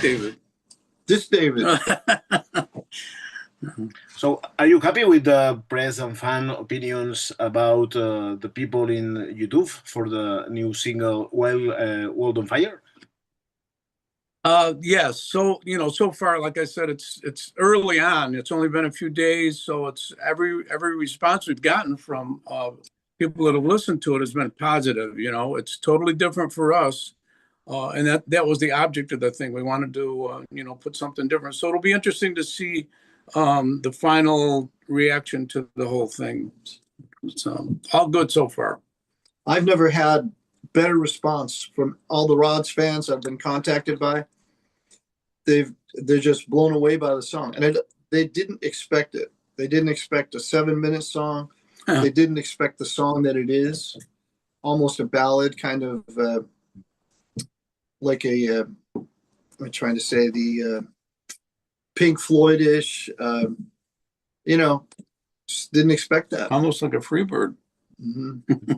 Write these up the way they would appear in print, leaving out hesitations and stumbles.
David. This David. So, are you happy with the press and fan opinions about the people in YouTube for the new single "World on Fire"? Yes. So, so far, like I said, it's early on. It's only been a few days, so it's every response we've gotten from people that have listened to it has been positive. It's totally different for us, and that was the object of the thing. We wanted to, put something different. So it'll be interesting to see the final reaction to the whole thing. It's all good so far. I've never had better response from all the Rods fans I've been contacted by. They're just blown away by the song, and they didn't expect it. They didn't expect a 7-minute song. They didn't expect the song that it is, almost a ballad, kind of like I'm trying to say the Pink Floyd-ish. Just didn't expect that. Almost like a Freebird. Mm-hmm.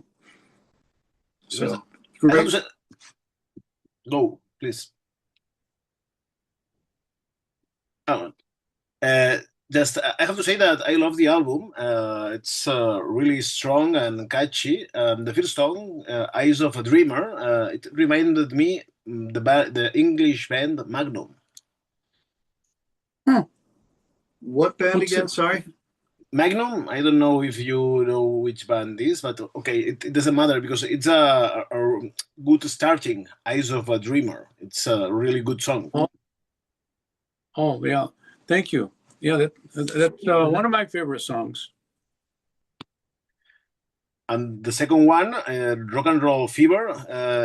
So great. Go, please. Just I have to say that I love the album. It's really strong and catchy. The first song, "Eyes of a Dreamer," it reminded me the English band Magnum. What band again? Sorry. Magnum. I don't know if you know which band it is, but okay, it doesn't matter because it's a good starting. "Eyes of a Dreamer." It's a really good song. Oh yeah, thank you. Yeah, that's one of my favorite songs. And the second one, "Rock and Roll Fever,"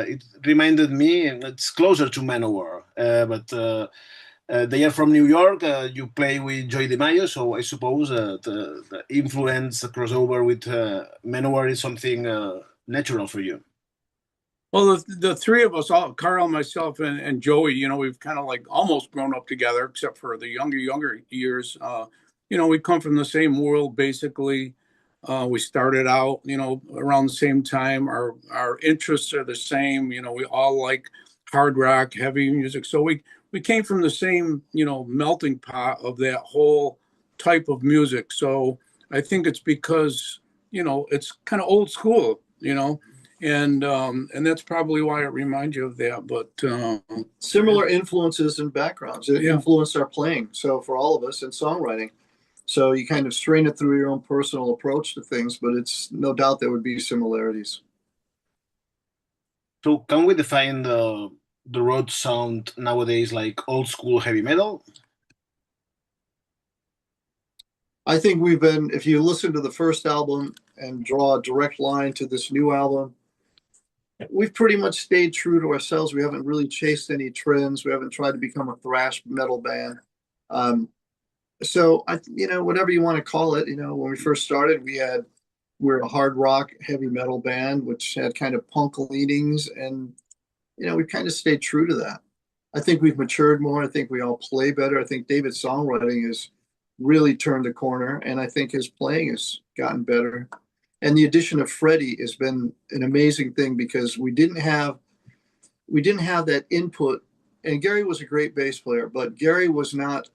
it reminded me, it's closer to Manowar, but they are from New York. You play with Joy DeMaio, so I suppose the influence, the crossover with Manowar is something natural for you. Well, the three of us, Carl, myself, and Joey, we've kind of like almost grown up together, except for the younger years. We come from the same world, basically. We started out, around the same time. Our interests are the same. We all like hard rock, heavy music. So we came from the same, melting pot of that whole type of music. So I think it's because, it's kind of old school, and that's probably why it reminds you of that. But similar influences and backgrounds influence our playing. So for all of us in songwriting, so you kind of strain it through your own personal approach to things, but it's no doubt there would be similarities. So can we define the road sound nowadays like old school heavy metal? I think we've been, if you listen to the first album and draw a direct line to this new album, we've pretty much stayed true to ourselves. We haven't really chased any trends. We haven't tried to become a thrash metal band. So whatever you want to call it, when we first started, we're a hard rock heavy metal band, which had kind of punk leanings, and we kind of stayed true to that. I think we've matured more. I think we all play better. I think David's songwriting has really turned a corner, and I think his playing has gotten better. And the addition of Freddie has been an amazing thing because we didn't have that input. And Gary was a great bass player, but Gary was not.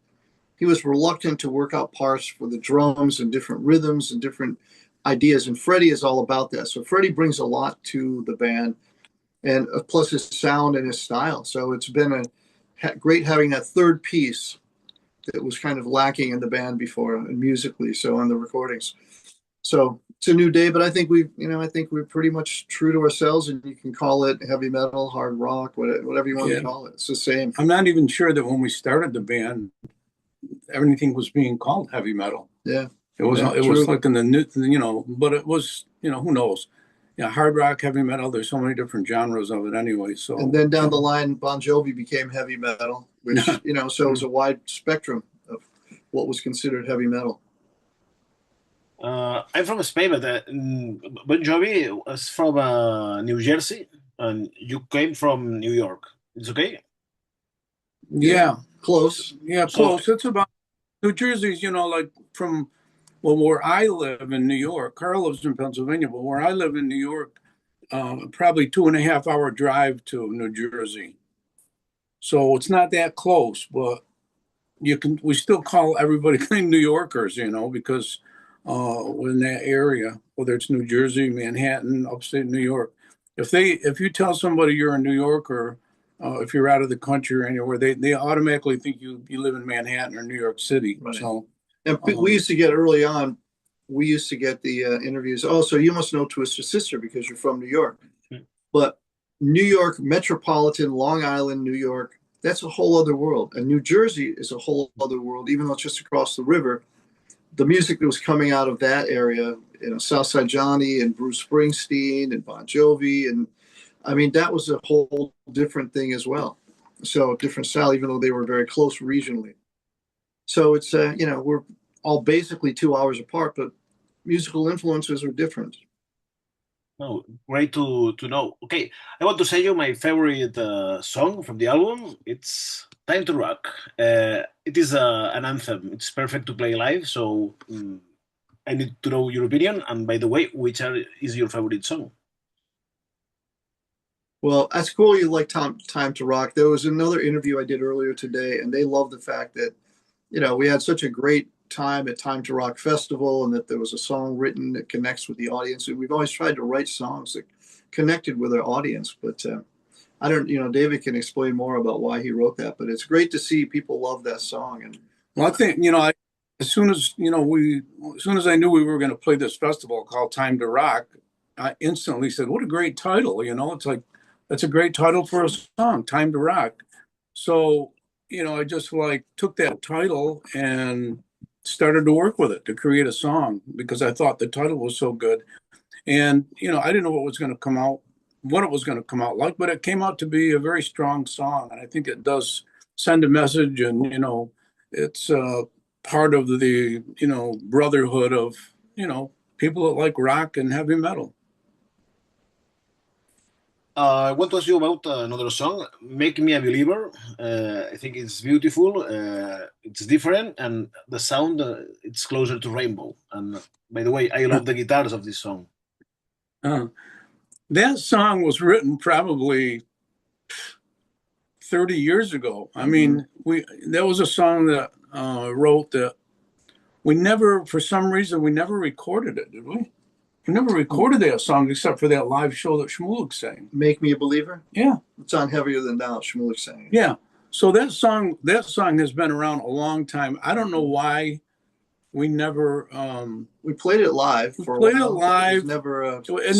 He was reluctant to work out parts for the drums and different rhythms and different ideas. And Freddie is all about that. So Freddie brings a lot to the band, and plus his sound and his style. So it's been great having that third piece that was kind of lacking in the band before and musically. So on the recordings. So it's a new day, but I think we're pretty much true to ourselves, and you can call it heavy metal, hard rock, whatever you want to call it. It's the same. I'm not even sure that when we started the band, everything was being called heavy metal. Yeah. It was like in the new, but it was, who knows? Yeah, hard rock, heavy metal, there's so many different genres of it anyway. So and then down the line, Bon Jovi became heavy metal, which, so it was a wide spectrum of what was considered heavy metal. I'm from Spain, but Bon Jovi was from New Jersey, and you came from New York. It's okay? Yeah. Close. Yeah, close. It's about New Jersey's, like from where I live in New York. Carl lives in Pennsylvania, but where I live in New York, probably 2.5 hour drive to New Jersey. So it's not that close, but we still call everybody New Yorkers, because we're in that area, whether it's New Jersey, Manhattan, upstate New York. If you tell somebody you're a New Yorker, if you're out of the country or anywhere, they automatically think you live in Manhattan or New York City. Right. So, and we used to get early on. We used to get the interviews. Oh, so you must know Twisted Sister because you're from New York. But New York, metropolitan, Long Island, New York, that's a whole other world. And New Jersey is a whole other world, even though it's just across the river. The music that was coming out of that area, Southside Johnny and Bruce Springsteen and Bon Jovi. And I mean, that was a whole different thing as well. So different style, even though they were very close regionally. So it's, we're all basically 2 hours apart, but musical influences are different. Oh, great to know. Okay, I want to say you my favorite song from the album. It's "Time to Rock." It is an anthem. It's perfect to play live. So I need to know your opinion. And by the way, is your favorite song? Well, that's cool. You like Time to Rock. There was another interview I did earlier today, and they love the fact that, we had such a great time at Time to Rock Festival and that there was a song written that connects with the audience. And we've always tried to write songs that connected with our audience. But I don't, David can explain more about why he wrote that. But it's great to see people love that song. And well, I think, as soon as I knew we were going to play this festival called Time to Rock, I instantly said, what a great title. It's like, that's a great title for a song, Time to Rock. So, I just took that title and started to work with it to create a song because I thought the title was so good. And, I didn't know what it was going to come out like, but it came out to be a very strong song. And I think it does send a message and, it's part of the, brotherhood of, people that like rock and heavy metal. I want to ask you about another song, "Make Me a Believer." I think it's beautiful. It's different, and the sound it's closer to Rainbow. And by the way, I love the guitars of this song. That song was written probably 30 years ago. I mean, that was a song that wrote that for some reason, we never recorded it, did we? We never recorded that song except for that live show that Shmulik sang. Make Me a Believer? Yeah. It's on Heavier Than Thou, Shmulik sang. Yeah. So that song has been around a long time. I don't know why we never we played it live for a while. Played it live. It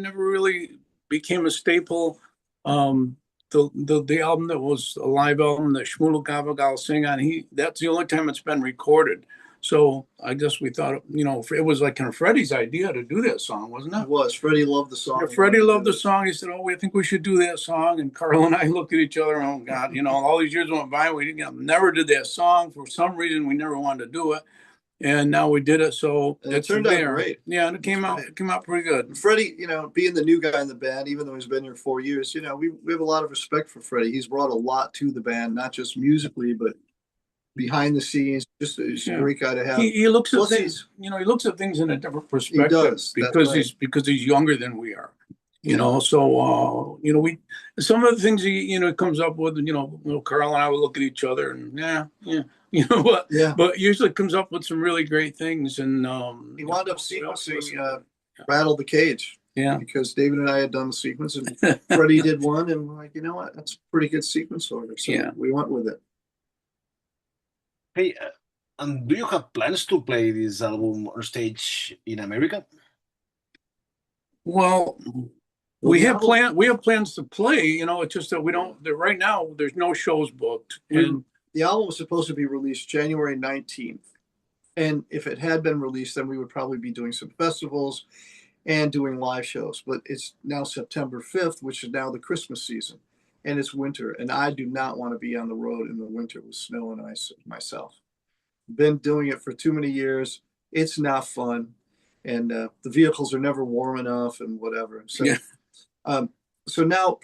never really became a staple. The album that was a live album that Shmulik Avagal sang on, that's the only time it's been recorded. So I guess we thought, it was like kind of Freddie's idea to do that song, wasn't it? It was. Freddie loved the song. Freddie loved the song. He said, "Oh, I think we should do that song." And Carl and I looked at each other. Oh God, all these years went by. We never did that song for some reason. We never wanted to do it, and now we did it. So it turned out great. Yeah, and it came out pretty good. Freddie, being the new guy in the band, even though he's been here 4 years, we have a lot of respect for Freddie. He's brought a lot to the band, not just musically, but behind the scenes. Just a great guy to have. He looks at things, he looks at things in a different perspective. He does, because he's younger than we are. So we some of the things he comes up with, Carl and I will look at each other and but usually comes up with some really great things. And he wound up sequencing Rattle the Cage. Yeah, because David and I had done the sequence and Freddie did one, and we're like, what, that's a pretty good sequence order. So we went with it. Hey, and do you have plans to play this album on stage in America? Well, we have plans to play. It's just that we don't. Right now, there's no shows booked. And the album was supposed to be released January 19th, and if it had been released, then we would probably be doing some festivals and doing live shows. But it's now September 5th, which is now the Christmas season, and it's winter, and I do not want to be on the road in the winter with snow and ice myself. Been doing it for too many years. It's not fun, and the vehicles are never warm enough and whatever. So, so now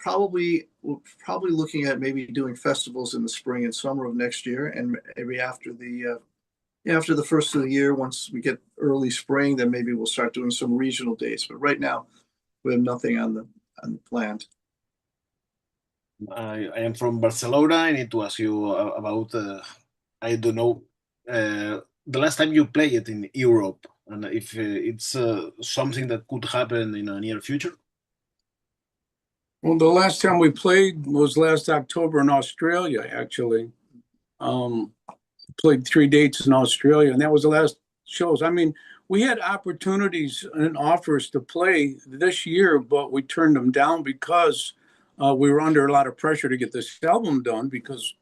we're probably looking at maybe doing festivals in the spring and summer of next year, and maybe after the first of the year, once we get early spring, then maybe we'll start doing some regional dates. But right now, we have nothing on the planned. I am from Barcelona. I need to ask you about, I don't know, the last time you played it in Europe, and if it's something that could happen in the near future. Well, the last time we played was last October in Australia, actually. Um, Played 3 dates in Australia, and that was the last shows. I mean, we had opportunities and offers to play this year, but we turned them down because we were under a lot of pressure to get this album done because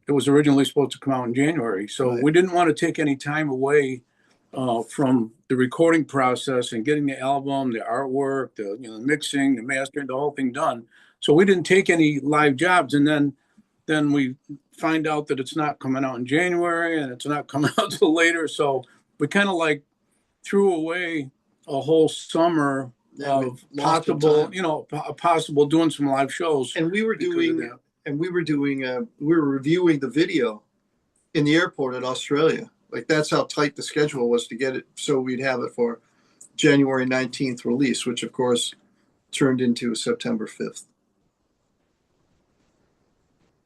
it was originally supposed to come out in January. So Right. we didn't want to take any time away from the recording process and getting the album, the artwork, the mixing, the mastering, the whole thing done. So we didn't take any live jobs, and then we find out that it's not coming out in January and it's not coming out till later. So we kind of like threw away a whole summer of possible doing some live shows. And we were reviewing the video in the airport at Australia. Like that's how tight the schedule was to get it so we'd have it for January 19th release, which of course turned into September 5th.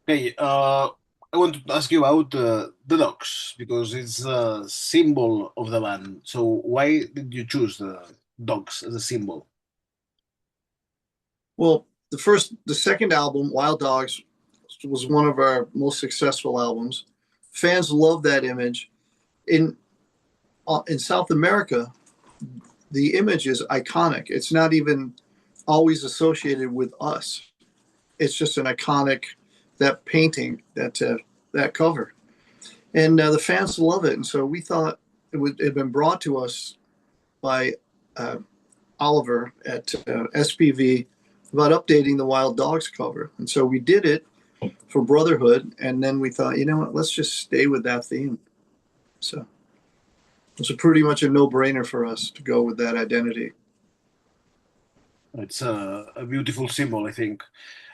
Okay, I want to ask you about the dogs because it's a symbol of the band. So why did you choose the dogs as a symbol? Well, the second album, Wild Dogs, was one of our most successful albums. Fans love that image. In South America, the image is iconic. It's not even always associated with us. It's just an iconic, that painting, that cover. And the fans love it. And so we thought it had been brought to us by Oliver at SPV about updating the Wild Dogs cover. And so we did it for Brotherhood. And then we thought, you know what, let's just stay with that theme. So it was pretty much a no-brainer for us to go with that identity. It's a beautiful symbol, I think,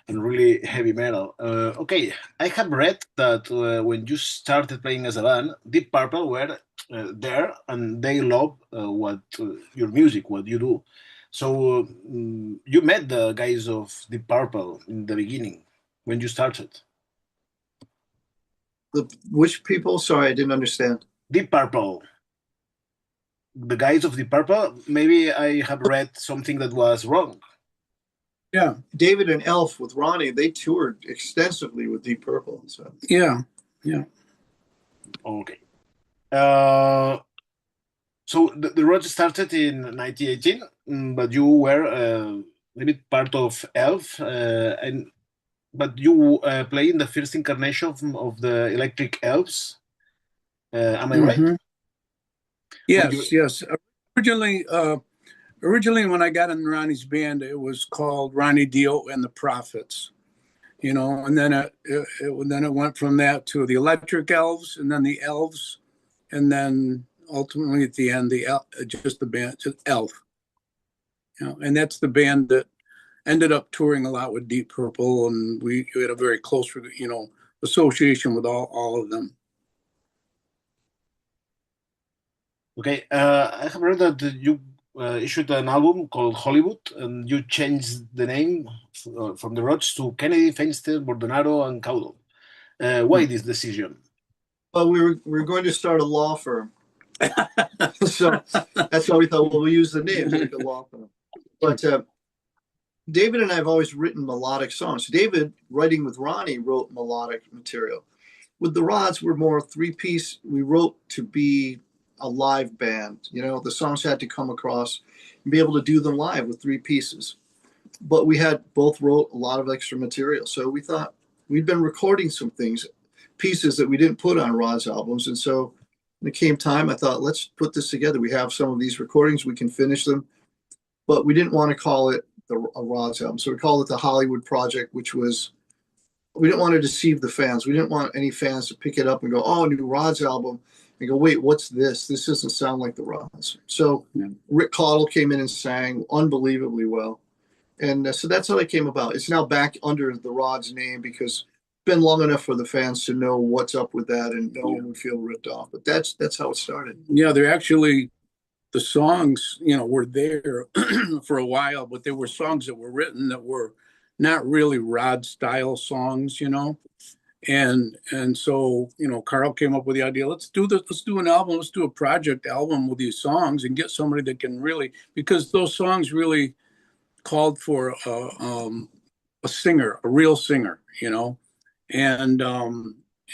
and really heavy metal. Okay, I have read that when you started playing as a band, Deep Purple were there, and they love your music, what you do. So you met the guys of Deep Purple in the beginning when you started. Which people? Sorry, I didn't understand. Deep Purple. The guys of Deep Purple. Maybe I have read something that was wrong. Yeah, David and Elf with Ronnie, they toured extensively with Deep Purple. So yeah. Okay. So the road started in 1918, but you were a bit part of Elf, but you play in the first incarnation of the Electric Elves. Am I right? Yes. Originally, when I got in Ronnie's band, it was called Ronnie Dio and the Prophets, and then it went from that to the Electric Elves, and then the Elves, and then ultimately at the end, just the band, just Elf, and that's the band that ended up touring a lot with Deep Purple, and we had a very close, association with all of them. Okay, I have read that you issued an album called Hollywood, and you changed the name from the Rods to Kennedy, Feinstein, Bordonaro, and Caudle. Why this decision? Well, we were going to start a law firm. So that's why we thought, well, we'll use the name like a law firm. But David and I have always written melodic songs. David, writing with Ronnie, wrote melodic material. With the Rods, we're more three-piece. We wrote to be a live band. The songs had to come across and be able to do them live with three pieces. But we both wrote a lot of extra material. So we thought we'd been recording some pieces that we didn't put on Rod's albums. And so when it came time, I thought, let's put this together. We have some of these recordings, we can finish them. But we didn't want to call it a Rod's album. So we called it the Hollywood Project, we didn't want to deceive the fans. We didn't want any fans to pick it up and go, oh, new Rod's album. And go, wait, what's this? This doesn't sound like the Rods. So Rick Caudle came in and sang unbelievably well. And so that's how it came about. It's now back under the Rods name because it's been long enough for the fans to know what's up with that and no one would feel ripped off. But that's how it started. Yeah, they're actually, the songs, were there for a while, but there were songs that were written that were not really Rod style songs, you know. And so, you know, Carl came up with the idea, let's do this, let's do an album, let's do a project album with these songs and get somebody that can really, because those songs really called for a singer, a real singer, you know. And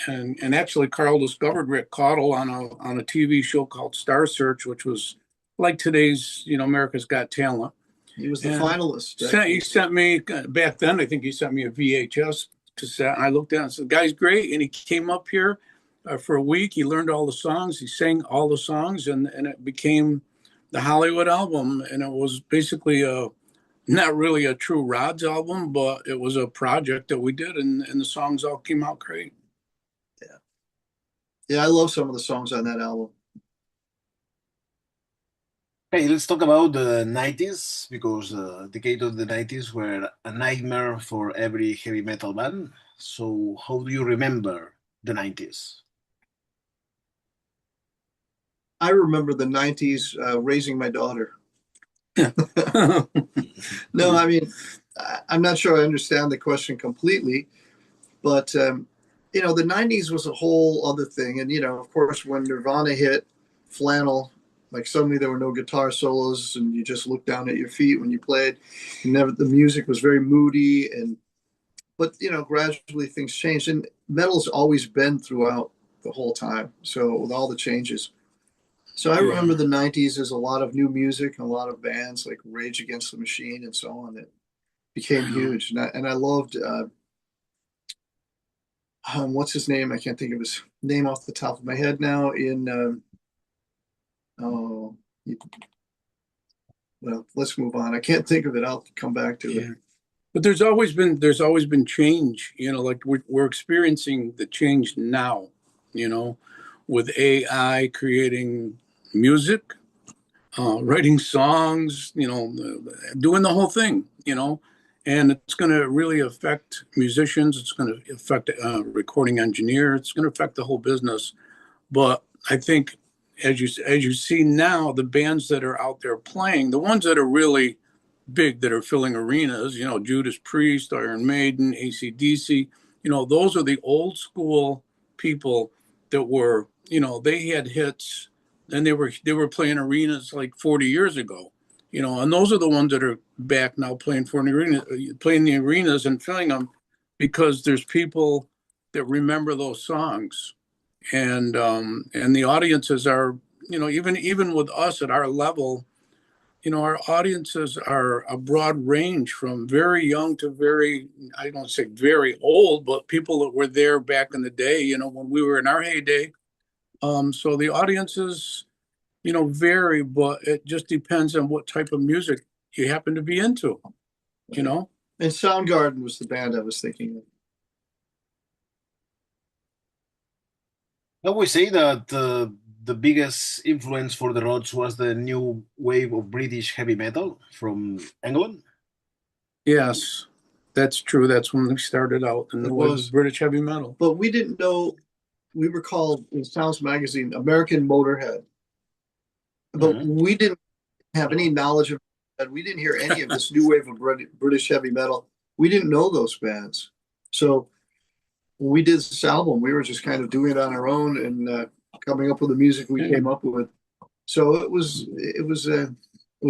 and actually Carl discovered Rick Caudill on a TV show called Star Search, which was like today's, you know, America's Got Talent. He was the And finalist. he sent me, back then, I think he sent me a VHS cassette. And I looked at it and said, the guy's great. And he came up here for a week. He learned all the songs. He sang all the songs, and it became the Hollywood album. And it was basically not really a true Rod's album, but it was a project that we did, and the songs all came out great. Yeah. Yeah, I love some of the songs on that album. Hey, let's talk about the 90s, because the decade of the 90s were a nightmare for every heavy metal band. So how do you remember the 90s? I remember the 90s raising my daughter. No, I mean, I'm not sure I understand the question completely, but you know, the 90s was a whole other thing. And, you know, of course, when Nirvana hit, Flannel, like suddenly there were no guitar solos and you just looked down at your feet when you played. The music was very moody, but you know, gradually things changed, and metal's always been throughout the whole time. So with all the changes. So I remember the 90s as a lot of new music and a lot of bands like Rage Against the Machine and so on that became huge. And I loved, what's his name? I can't think of his name off the top of my head now. Oh, well, let's move on. I can't think of it. I'll come back to it. But there's always been change, you know, like we're experiencing the change now, you know, with AI creating music, writing songs, you know, doing the whole thing, you know, and it's going to really affect musicians. It's going to affect recording engineers. It's going to affect the whole business. But I think as you see now, the bands that are out there playing, the ones that are really big, that are filling arenas, you know, Judas Priest, Iron Maiden, AC/DC, you know, those are the old school people that were, you know, they had hits and they were playing arenas like 40 years ago, you know, and those are the ones that are back now playing for an arena, playing the arenas and filling them, because there's people that remember those songs. And the audiences are, you know, even with us at our level, you know, our audiences are a broad range from very young to very, I don't say very old, but people that were there back in the day, you know, when we were in our heyday. So the audiences, you know, vary, but it just depends on what type of music you happen to be into, you know. And Soundgarden was the band I was thinking of. I would say that the biggest influence for the Rods was the new wave of British heavy metal from England. Yes, that's true. That's when we started out in the was British heavy metal. But we didn't know, we were called in Sounds Magazine American Motorhead. But we didn't have any knowledge of that. We didn't hear any of this new wave of British heavy metal. We didn't know those bands. So when we did this album, we were just kind of doing it on our own and coming up with the music we came up with. So it was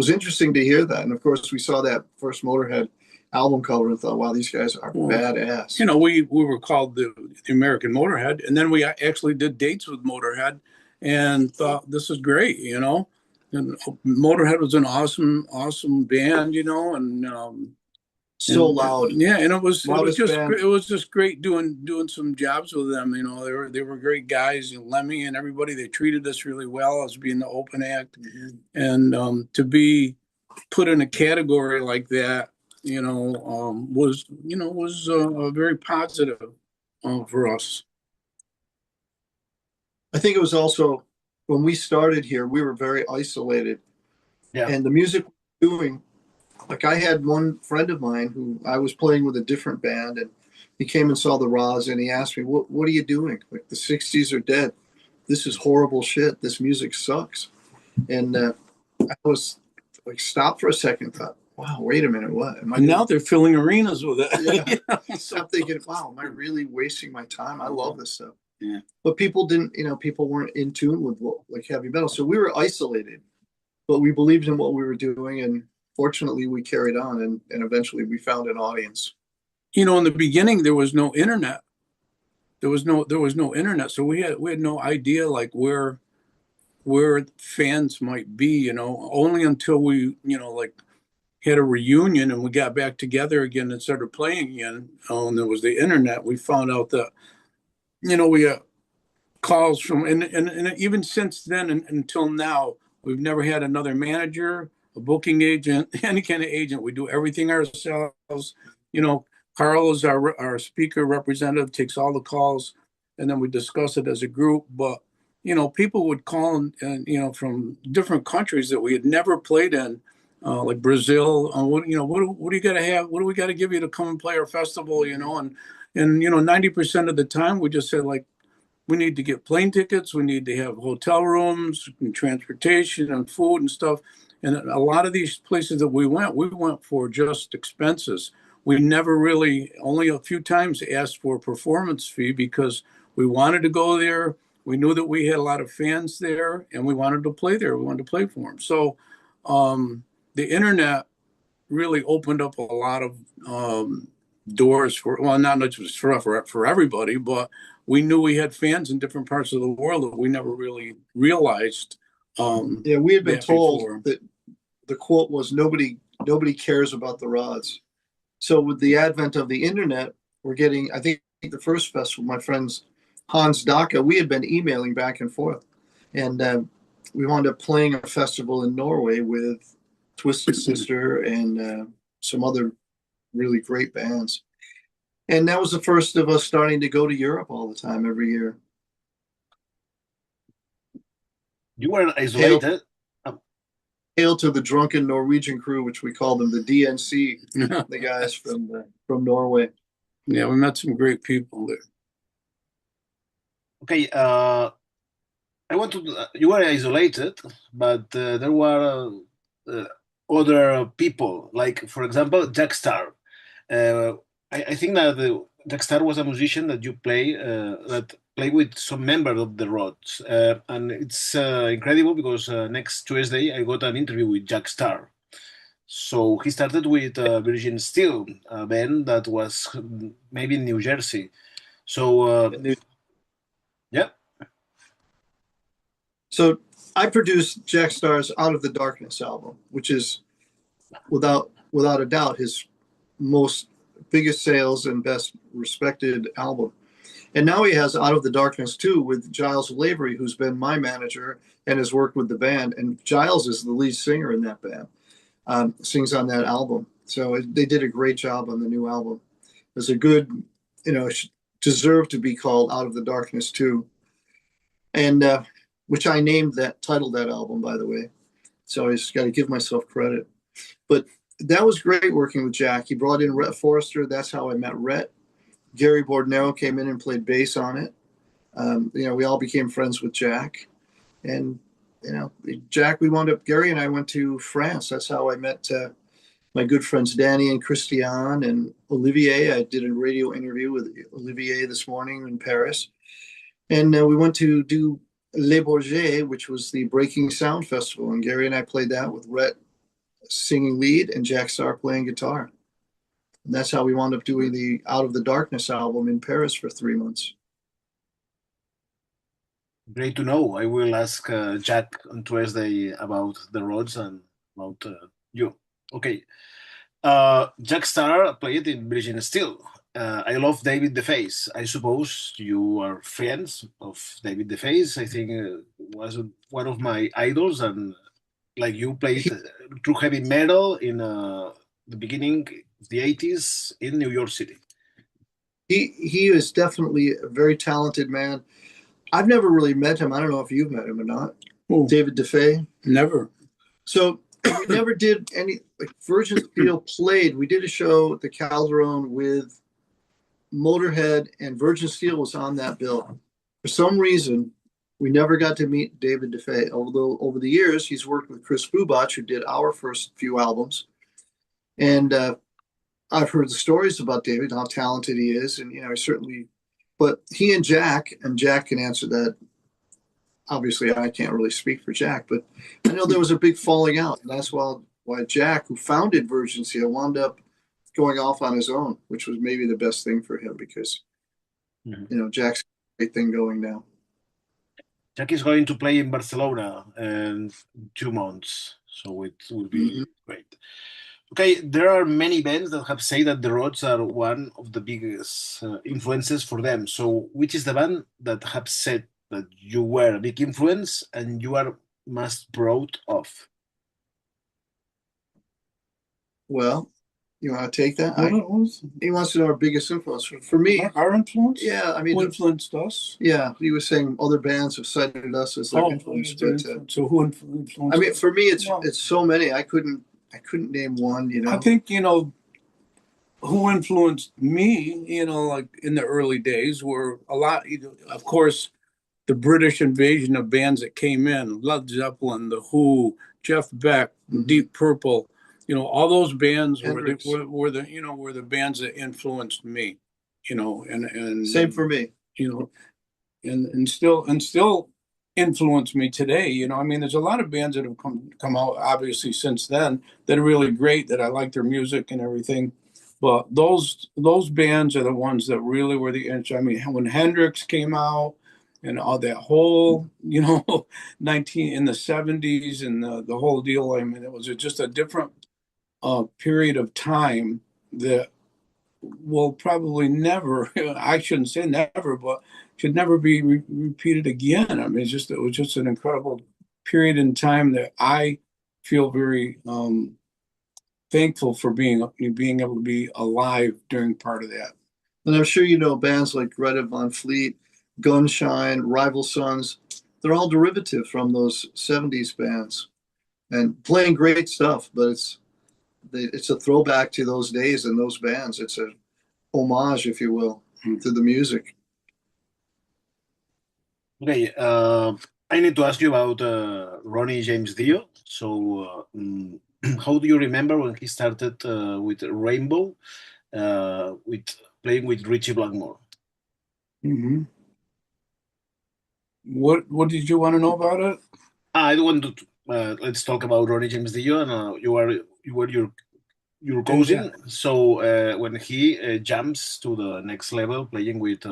interesting to hear that. And of course, we saw that first Motorhead album cover and thought, wow, these guys are badass. You know, we were called the American Motorhead, and then we actually did dates with Motorhead and thought this is great, you know. And Motorhead was an awesome band, you know, and so loud. Yeah, and it was just great doing some jobs with them. You know, they were great guys, you know, Lemmy and everybody. They treated us really well as being the open act, and to be put in a category like that, you know, was very positive for us. I think it was also when we started here, we were very isolated, and the music we were doing. Like I had one friend of mine who I was playing with a different band, and he came and saw the Roz, and he asked me, "What are you doing? Like the '60s are dead. This is horrible shit. This music sucks." And I was like, "Stop for a second. Thought, wow, wait a minute, what? Am I And now they're filling arenas with it. Yeah. So I'm thinking, wow, am I really wasting my time? I love this stuff. Yeah. But people didn't, people weren't in tune with like heavy metal. So we were isolated, but we believed in what we were doing. And fortunately, we carried on and eventually we found an audience. In the beginning, there was no internet. There was no internet. So we had no idea like where fans might be, only until we, like had a reunion and we got back together again and started playing again. And there was the internet. We found out that, we got calls from, and even since then and until now, we've never had another manager, a booking agent, any kind of agent. We do everything ourselves. Carl is our speaker representative, takes all the calls, and then we discuss it as a group. But people would call and from different countries that we had never played in, like Brazil. What do you got to have? What do we got to give you to come and play our festival? And 90% of the time we just said like, we need to get plane tickets. We need to have hotel rooms and transportation and food and stuff. And a lot of these places that we went for just expenses. We never really, only a few times asked for a performance fee because we wanted to go there. We knew that we had a lot of fans there and we wanted to play there. We wanted to play for them. So the internet really opened up a lot of doors for, well, not just for everybody, but we knew we had fans in different parts of the world that we never really realized. Yeah, we had been told that the quote was nobody cares about the rods. So with the advent of the internet, we're getting, I think the first festival, my friends Hans Daka, we had been emailing back and forth. And we wound up playing a festival in Norway with Twisted Sister and some other really great bands. And that was the first of us starting to go to Europe all the time every year. You were isolated. Hail to the drunken Norwegian crew, which we call them the DNC, the guys from Norway. Yeah, we met some great people there. Okay, you were isolated, but there were other people, like, for example, Jack Starr. I think that Jack Starr was a musician that you that played with some members of the Rods. And it's incredible because next Tuesday I got an interview with Jack Starr. So he started with Virgin Steel, a band that was maybe in New Jersey. So, yeah. So I produced Jack Starr's Out of the Darkness album, which is without a doubt his most biggest sales and best respected album. And now he has Out of the Darkness 2 with Giles Lavery, who's been my manager and has worked with the band. And Giles is the lead singer in that band, sings on that album. So they did a great job on the new album. It's a good, deserved to be called Out of the Darkness 2. And which I titled that album, by the way. So I just got to give myself credit. But that was great working with Jack. He brought in Rhett Forrester. That's how I met Rhett. Gary Bordnero came in and played bass on it. We all became friends with Jack. And, Jack, Gary and I went to France. That's how I met my good friends Danny and Christian and Olivier. I did a radio interview with Olivier this morning in Paris. And we went to do Les Bourgets, which was the Breaking Sound Festival. And Gary and I played that with Rhett singing lead and Jack Starr playing guitar. And that's how we wound up doing the Out of the Darkness album in Paris for 3 months. Great to know. I will ask Jack on Tuesday about the Rods and about you. Okay. Jack Starr played in Virgin Steel. I love David DeFace. I suppose you are friends of David DeFace. I think was one of my idols, and like you played true heavy metal in the beginning of the 80s in New York City. He is definitely a very talented man. I've never really met him. I don't know if you've met him or not. Oh, David DeFace? Never. So we never did any, like Virgin Steel played. We did a show at the Calderon with Motorhead, and Virgin Steel was on that bill. For some reason, we never got to meet David DeFace. Although over the years, he's worked with Chris Bubach, who did our first few albums. And I've heard the stories about David, how talented he is, and certainly. But he and Jack can answer that. Obviously, I can't really speak for Jack, but I know there was a big falling out, and that's why Jack, who founded Virgincia, wound up going off on his own, which was maybe the best thing for him because Jack's got a great thing going now. Jack is going to play in Barcelona in 2 months, so it will be great. Okay, there are many bands that have said that the Rods are one of the biggest influences for them. So, which is the band that have said that you were a big influence and you are most proud of? Well, you want to take that? He wants to know our biggest influence. For me, our influence. Yeah, I mean, who influenced us? Yeah, he was saying other bands have cited us as their influence. But, so who influenced? I mean, for me, it's so many. I couldn't name one. I think who influenced me. Like in the early days, were a lot. Of course, the British invasion of bands that came in: Led Zeppelin, The Who, Jeff Beck, Deep Purple. All those bands were the bands that influenced me. And same for me. And still influence me today. I mean, there's a lot of bands that have come out obviously since then that are really great, that I like their music and everything. But those bands are the ones that really were the inch. I mean, when Hendrix came out and all that whole, 19 in the 70s and the whole deal. I mean, it was just a different period of time that will probably never, I shouldn't say never, but should never be repeated again. I mean, it was just an incredible period in time that I feel very thankful for being able to be alive during part of that. And I'm sure bands like Greta Van Fleet, Gunshine, Rival Sons, they're all derivative from those 70s bands and playing great stuff, but it's a throwback to those days and those bands. It's a homage, if you will, to the music. Okay, I need to ask you about Ronnie James Dio. So, how do you remember when he started with Rainbow, with playing with Richie Blackmore? What did you want to know about it? I want to let's talk about Ronnie James Dio, and you were your cousin. Yeah. So when he jumps to the next level, playing with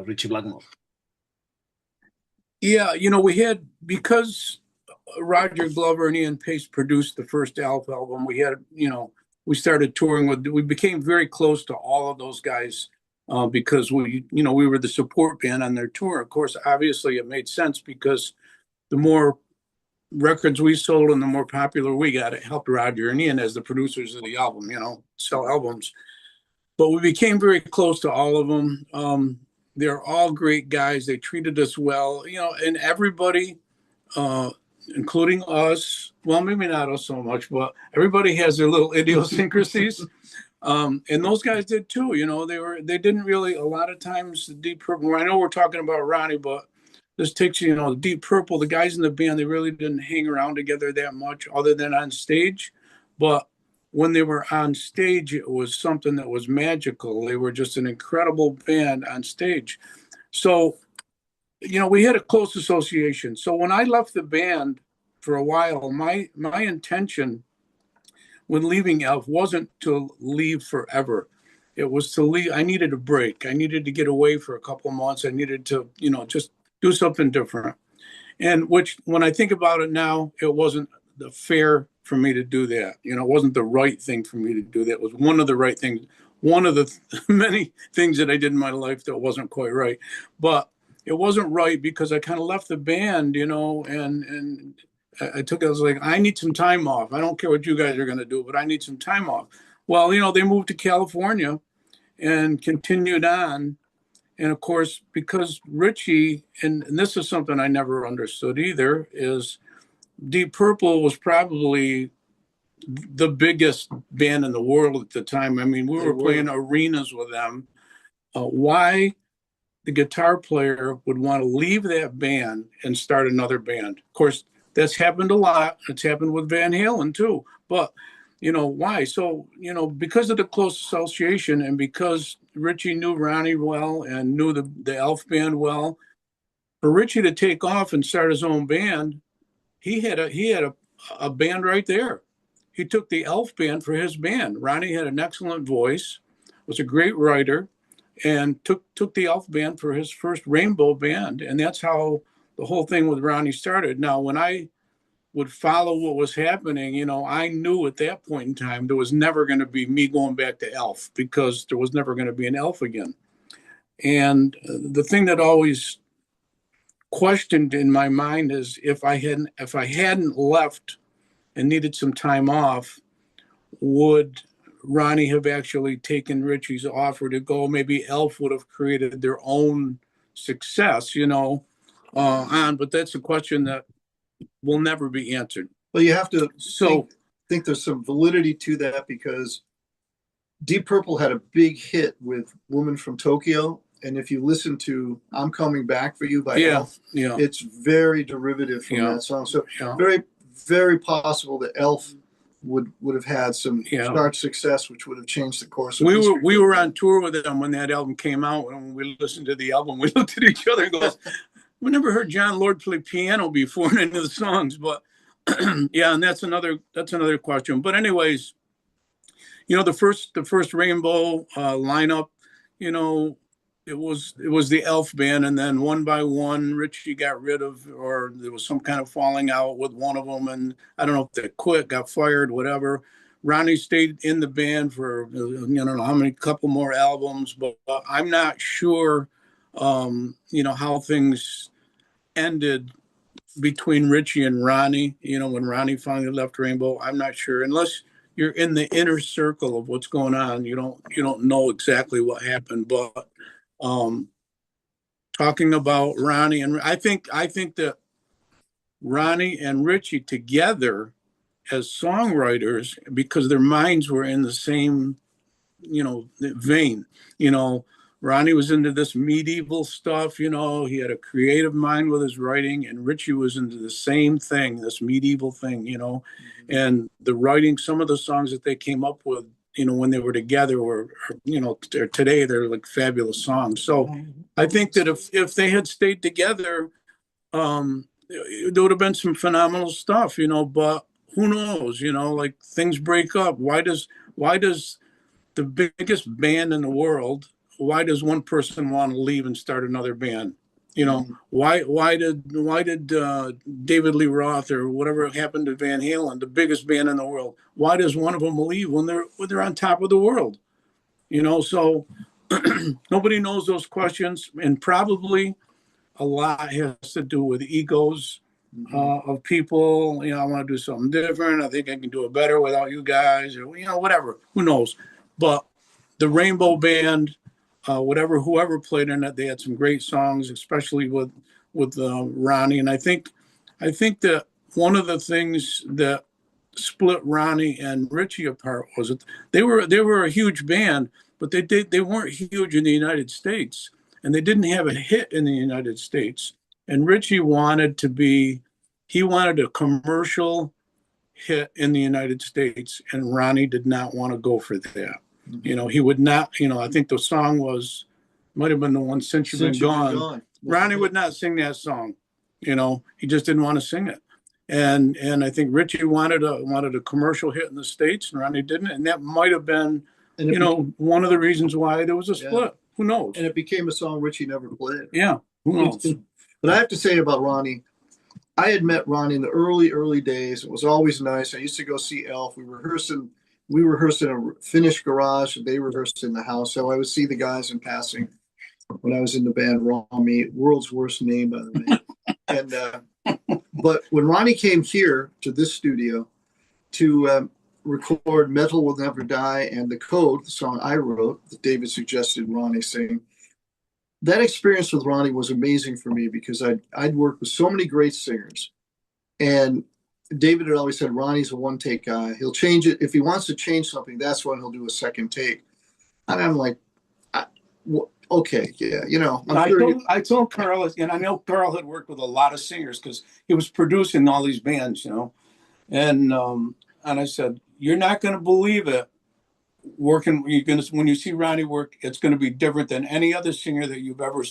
Richie Blackmore. Yeah, we had, because Roger Glover and Ian Pace produced the first Alf album. We had, we started touring we became very close to all of those guys because we were the support band on their tour. Of course, obviously it made sense because the more records we sold and the more popular we got, it helped Roger and Ian as the producers of the album, sell albums. But we became very close to all of them. They're all great guys. They treated us well, and everybody, including us, well, maybe not us so much, but everybody has their little idiosyncrasies. And those guys did too. They didn't really, a lot of times, the Deep Purple, I know we're talking about Ronnie, but this takes, the Deep Purple, the guys in the band, they really didn't hang around together that much other than on stage. But when they were on stage, it was something that was magical. They were just an incredible band on stage. So, we had a close association. So when I left the band for a while, my intention when leaving Elf wasn't to leave forever. It was to leave. I needed a break. I needed to get away for a couple of months. I needed to, just do something different. And which, when I think about it now, it wasn't the fair for me to do that. It wasn't the right thing for me to do that. It was one of the right things, one of the many things that I did in my life that wasn't quite right. But it wasn't right because I kind of left the band, and I was like, I need some time off. I don't care what you guys are going to do, but I need some time off. Well, they moved to California and continued on. And of course, because Richie, and this is something I never understood either, is Deep Purple was probably the biggest band in the world at the time. I mean, we were playing arenas with them. Why the guitar player would want to leave that band and start another band? Of course, that's happened a lot. It's happened with Van Halen too. But why? So, because of the close association and because Richie knew Ronnie well and knew the Elf band well, for Richie to take off and start his own band, he had a band right there. He took the Elf band for his band. Ronnie had an excellent voice, was a great writer, and took the Elf band for his first Rainbow band. And that's how the whole thing with Ronnie started. Now, when I would follow what was happening, I knew at that point in time there was never going to be me going back to Elf because there was never going to be an Elf again. And the thing that always questioned in my mind is if I hadn't left and needed some time off, would Ronnie have actually taken Richie's offer to go? Maybe Elf would have created their own success, but that's a question that will never be answered. Well, you have to think there's some validity to that because Deep Purple had a big hit with Woman from Tokyo. And if you listen to I'm Coming Back for You by Elf, it's very derivative from that song. So very, very possible that Elf would have had some chart success, which would have changed the course of history. We were on tour with them when that album came out. And when we listened to the album, we looked at each other and goes, we never heard John Lord play piano before in any of the songs. But and that's another question. But anyways, the first Rainbow lineup, it was the Elf band, and then one by one, Richie got rid of, or there was some kind of falling out with one of them, and I don't know if they quit, got fired, whatever. Ronnie stayed in the band for I don't know how many couple more albums, but I'm not sure, how things ended between Richie and Ronnie. When Ronnie finally left Rainbow, I'm not sure, unless you're in the inner circle of what's going on. You don't know exactly what happened, but. Talking about Ronnie and I think that Ronnie and Richie together as songwriters, because their minds were in the same, vein. Ronnie was into this medieval stuff, he had a creative mind with his writing, and Richie was into the same thing, this medieval thing, and the writing, some of the songs that they came up with, when they were together were, today they're like fabulous songs. So I think that if they had stayed together, there would have been some phenomenal stuff, but who knows, like things break up. Why does the biggest band in the world, why does one person want to leave and start another band? Why did David Lee Roth or whatever happened to Van Halen, the biggest band in the world? Why does one of them leave when they're on top of the world? So nobody knows those questions, and probably a lot has to do with egos of people. I want to do something different. I think I can do it better without you guys, or whatever. Who knows? But the Rainbow Band. Whoever played in it, they had some great songs, especially with Ronnie. And I think that one of the things that split Ronnie and Richie apart was that they were a huge band, but they weren't huge in the United States, and they didn't have a hit in the United States. And Richie wanted a commercial hit in the United States, and Ronnie did not want to go for that. He would not, I think the song might have been the one Since You've Been Gone. Ronnie would not sing that song. He just didn't want to sing it. And I think Richie wanted a commercial hit in the States, and Ronnie didn't. And that might have been, one of the reasons why there was a split. Yeah. Who knows? And it became a song Richie never played. Yeah. Who knows? But I have to say about Ronnie, I had met Ronnie in the early days. It was always nice. I used to go see Elf. We rehearsed in a finished garage, and they rehearsed in the house. So I would see the guys in passing when I was in the band Raw Meat, world's worst name, by the way. And but when Ronnie came here to this studio to record Metal Will Never Die and The Code, the song I wrote that David suggested Ronnie sing, that experience with Ronnie was amazing for me because I'd worked with so many great singers. And David had always said, Ronnie's a one-take guy. He'll change it. If he wants to change something, that's when he'll do a second take. And I'm like, okay, yeah, I told Carl, and I know Carl had worked with a lot of singers because he was producing all these bands, and I said, you're not going to believe it. When you see Ronnie work, it's going to be different than any other singer that you've ever,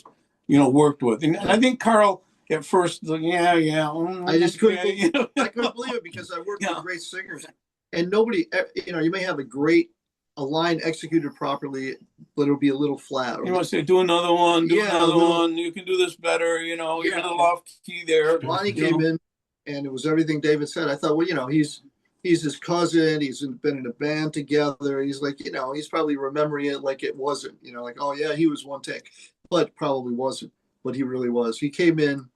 worked with. And I think Carl at first, I just couldn't. okay, I couldn't believe it because I worked Yeah. with great singers, and nobody. You may have a line executed properly, but it'll be a little flat. You want to say, do another one, do Yeah, another a little- one. You can do this better. You're a Yeah. little off key there. Ronnie came in, and it was everything David said. I thought, well, he's his cousin. He's been in a band together. He's like, he's probably remembering it like it wasn't. Like, oh yeah, he was one take, but probably wasn't. But he really was. He came in,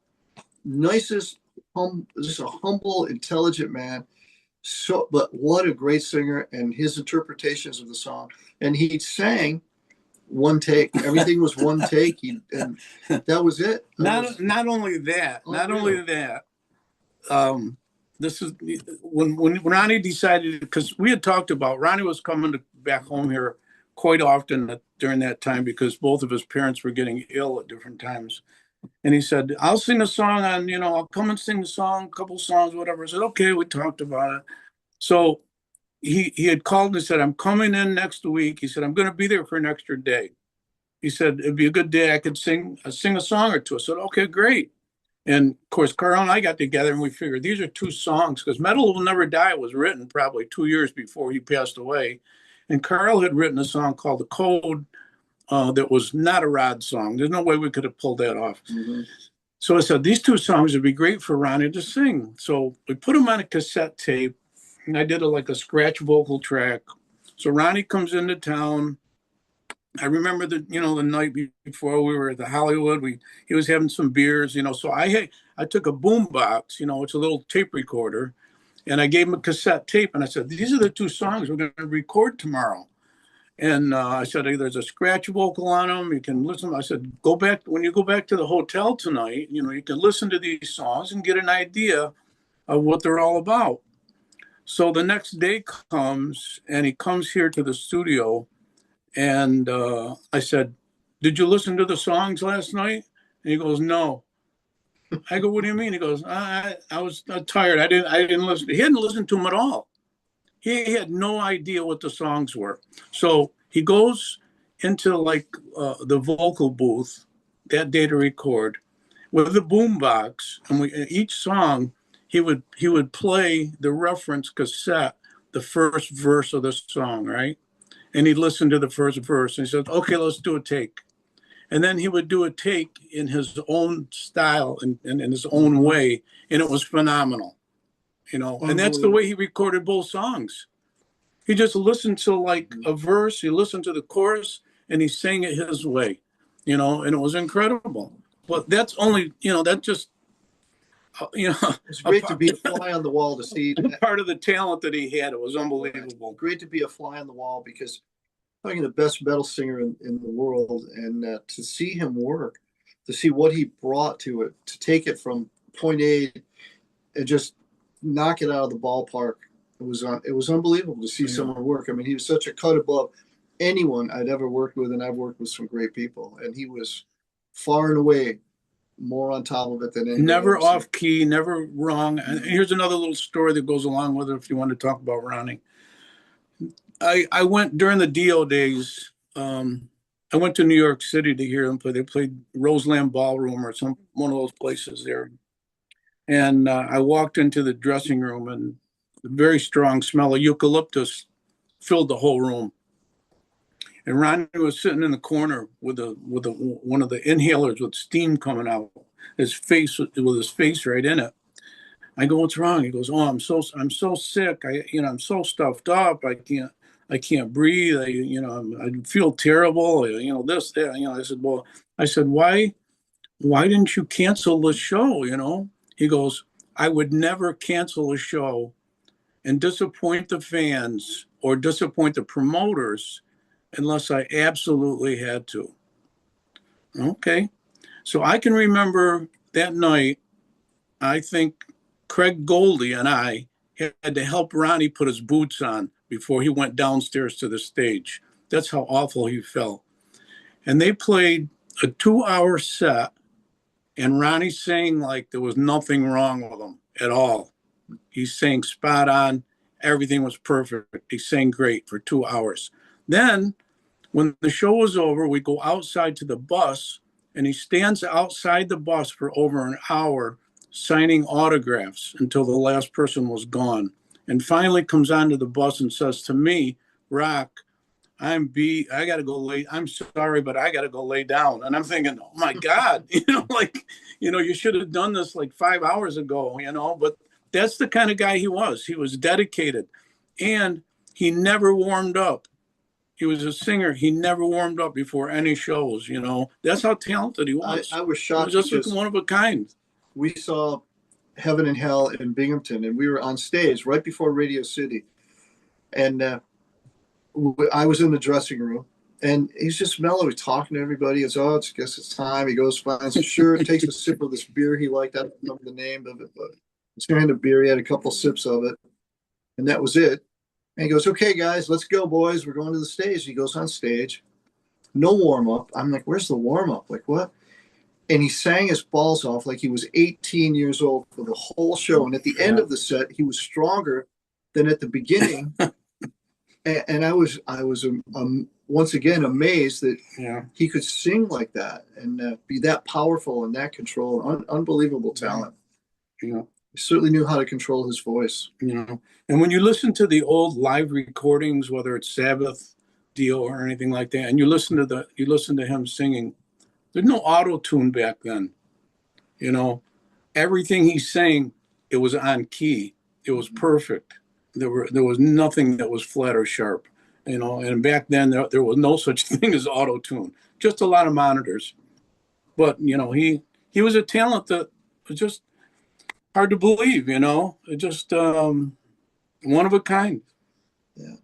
nicest, just a humble, intelligent man. So, but what a great singer, and his interpretations of the song. And he sang one take. Everything was one take. And that was it. Not only that. This is when Ronnie decided, because we had talked about Ronnie was coming back home here quite often during that time because both of his parents were getting ill at different times. And he said, I'll sing a song I'll come and sing the song, a couple songs, whatever. I said, okay, we talked about it. So he had called and said, I'm coming in next week. He said, I'm going to be there for an extra day. He said, it'd be a good day. I could sing a song or two. I said, okay, great. And of course, Carl and I got together and we figured these are two songs because Metal Will Never Die was written probably 2 years before he passed away. And Carl had written a song called The Code that was not a Rod song. There's no way we could have pulled that off. Mm-hmm. So I said, these two songs would be great for Ronnie to sing. So we put them on a cassette tape and I did a scratch vocal track. So Ronnie comes into town. I remember the night before we were at the Hollywood, he was having some beers, so I took a boom box, it's a little tape recorder, and I gave him a cassette tape and I said, these are the two songs we're going to record tomorrow. And I said, hey, there's a scratch vocal on them. You can listen. I said, when you go back to the hotel tonight, you can listen to these songs and get an idea of what they're all about. So the next day comes and he comes here to the studio. And I said, did you listen to the songs last night? And he goes, no. I go, what do you mean? He goes, I was tired. I didn't listen. He hadn't listened to them at all. He had no idea what the songs were. So he goes into the vocal booth that day to record with the boom box. And each song, he would play the reference cassette, the first verse of the song, right? And he'd listen to the first verse and he said, okay, let's do a take. And then he would do a take in his own style and in his own way. And it was phenomenal, and that's the way he recorded both songs. He just listened to a verse, he listened to the chorus and he sang it his way, and it was incredible. But that's only, that's just, it's great to be a fly on the wall to see part of the talent that he had. It was unbelievable. Great to be a fly on the wall because I'm the best metal singer in the world, and to see him work, to see what he brought to it, to take it from point A and just knock it out of the ballpark. It was unbelievable to see someone work. I mean, he was such a cut above anyone I'd ever worked with, and I've worked with some great people, and he was far and away more on top of it than anyone. Never off key, never wrong. And here's another little story that goes along with it if you want to talk about Ronnie. I went during the Dio days. I went to New York City to hear them play. They played Roseland Ballroom or one of those places there. And I walked into the dressing room and a very strong smell of eucalyptus filled the whole room. And Ronnie was sitting in the corner with one of the inhalers with steam coming out, with his face right in it. I go, what's wrong? He goes, oh, I'm so sick. I'm so stuffed up. I can't breathe. I feel terrible. This, that. I said, why didn't you cancel the show? He goes, I would never cancel a show and disappoint the fans or disappoint the promoters unless I absolutely had to. Okay. So I can remember that night, I think Craig Goldie and I had to help Ronnie put his boots on before he went downstairs to the stage. That's how awful he felt. And they played a 2-hour set, and Ronnie sang like there was nothing wrong with him at all. He sang spot on, Everything was perfect. He sang great for 2 hours. Then when the show was over, we go outside to the bus, and he stands outside the bus for over an hour signing autographs until the last person was gone. And finally comes onto the bus and says to me, Rock, I gotta go lay. I'm sorry, but I gotta go lay down. And I'm thinking, oh my God, you should have done this like 5 hours ago, but that's the kind of guy he was. He was dedicated, and he never warmed up. He was a singer. He never warmed up before any shows. That's how talented he was. I was He shocked. was just one of a kind. We saw Heaven and Hell in Binghamton, and we were on stage right before Radio City, and I was in the dressing room, and he's just mellow. He's talking to everybody. It's I guess it's time. He goes, finds a shirt, takes a sip of this beer he liked. I don't remember the name of it, but it's kind of beer. He had a couple sips of it, and that was it. And he goes, okay, guys, let's go, boys. We're going to the stage. He goes on stage. No warm-up. I'm like, where's the warm-up? Like, what? And he sang his balls off like he was 18 years old for the whole show. And at the end of the set, he was stronger than at the beginning. And I was once again amazed that he could sing like that and be that powerful and that control. Unbelievable talent. He certainly knew how to control his voice. And when you listen to the old live recordings, whether it's Sabbath, Dio, or anything like that, and you listen to him singing, there's no auto tune back then. Everything he's saying, it was on key. It was perfect. There was nothing that was flat or sharp, and back then there was no such thing as auto tune, just a lot of monitors. But he was a talent that was just hard to believe, just one of a kind. Yeah.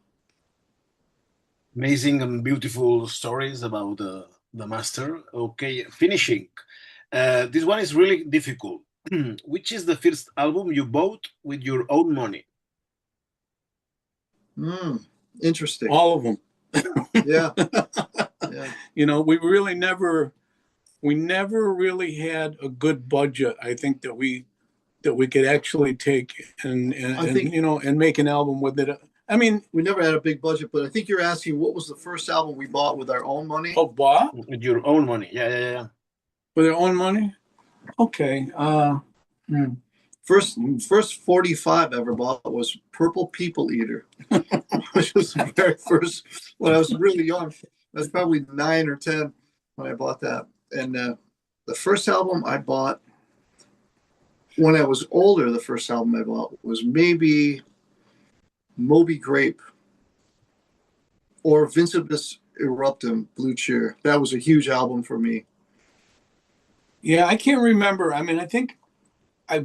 Amazing and beautiful stories about the master. Okay, finishing. This one is really difficult. Which is the first album you bought with your own money? Interesting. All of them. Yeah. We never really had a good budget. I think that we could actually take and make an album with it. I mean, we never had a big budget, but I think you're asking what was the first album we bought with our own money? Oh, bought? With your own money. Yeah. With our own money? Okay. First 45 I ever bought was Purple People Eater, which was the very first when I was really young. I was probably 9 or 10 when I bought that. And the first album I bought when I was older, the first album I bought was maybe Moby Grape or Vincebus Eruptum, Blue Cheer. That was a huge album for me. Yeah, I can't remember. I mean, I think I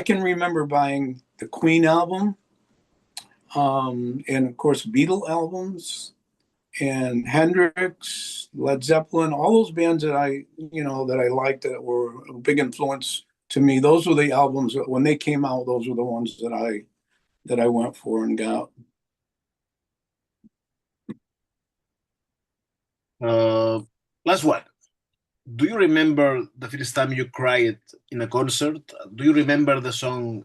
can remember buying the Queen album, and of course Beatle albums, and Hendrix, Led Zeppelin, all those bands that I liked that were a big influence to me. Those were the albums that, when they came out, those were the ones that I went for and got. Last one. Do you remember the first time you cried in a concert? Do you remember the song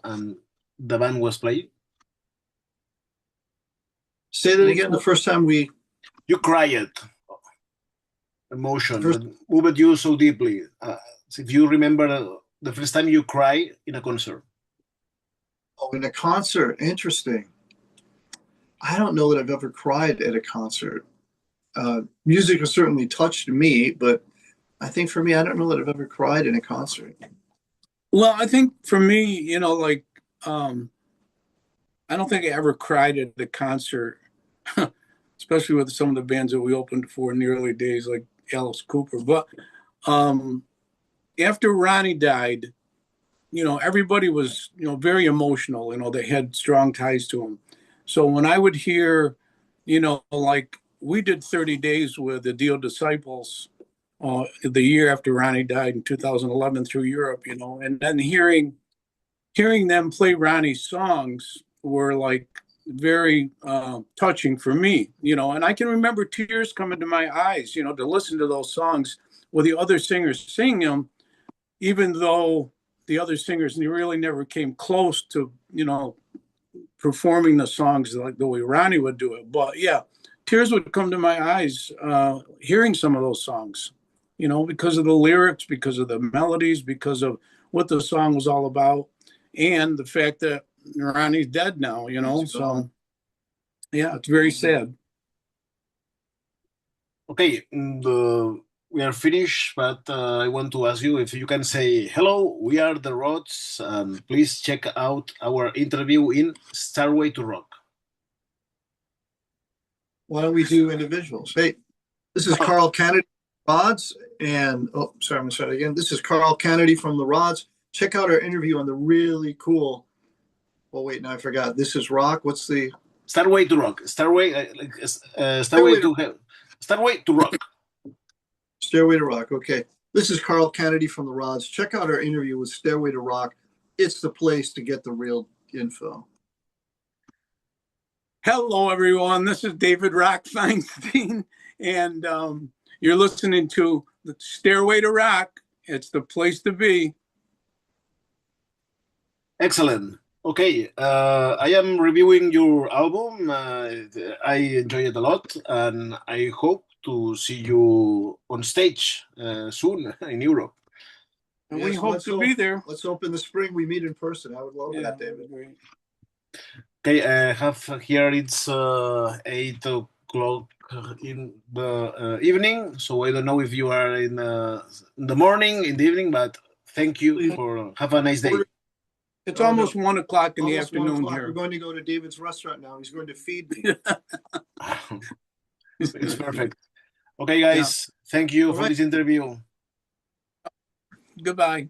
the band was playing? Say that again. The first time you cried, emotion that moved you so deeply. If you remember the first time you cried in a concert. Oh, in a concert. Interesting. I don't know that I've ever cried at a concert. Music has certainly touched me, but I think for me, I don't know that I've ever cried in a concert. Well, I think for me, I don't think I ever cried at a concert, especially with some of the bands that we opened for in the early days, like Alice Cooper. But after Ronnie died, everybody was, very emotional. They had strong ties to him. So when I would hear, like we did 30 days with the Dio Disciples the year after Ronnie died in 2011 through Europe, and then hearing them play Ronnie's songs were like very touching for me, and I can remember tears coming to my eyes, to listen to those songs with the other singers singing them, even though the other singers really never came close to, performing the songs like the way Ronnie would do it. But yeah, tears would come to my eyes hearing some of those songs, you know, because of the lyrics, because of the melodies, because of what the song was all about, and the fact that Ronnie's dead now, you know. So yeah, it's very sad. Okay, we are finished, but I want to ask you if you can say, hello, we are the Rods, and please check out our interview in Starway to Rock. Why don't we do individuals? Hey, this is Carl Kennedy, Rods, and oh, sorry, I'm gonna start again. This is Carl Kennedy from the Rods. Check out our interview on the really cool. Oh wait, now I forgot. This is Rock. What's the Starway to Rock? Starway to Rock. Stairway to Rock? Okay, this is Carl Kennedy from the Rods. Check out our interview with Stairway to Rock. It's the place to get the real info. Hello, everyone. This is David Rock Feinstein, and you're listening to the Stairway to Rock. It's the place to be. Excellent. Okay, I am reviewing your album. I enjoy it a lot, and I hope to see you on stage soon in Europe. And we hope to be there. Let's hope in the spring we meet in person. I would love that, David. Great. Okay, I have here it's 8 o'clock in the evening, so I don't know if you are in the morning, in the evening, but thank you for have a nice day. It's almost 1 o'clock in the afternoon here. We're going to go to David's restaurant now. He's going to feed me. It's perfect. Okay, guys, thank you for this interview. Goodbye.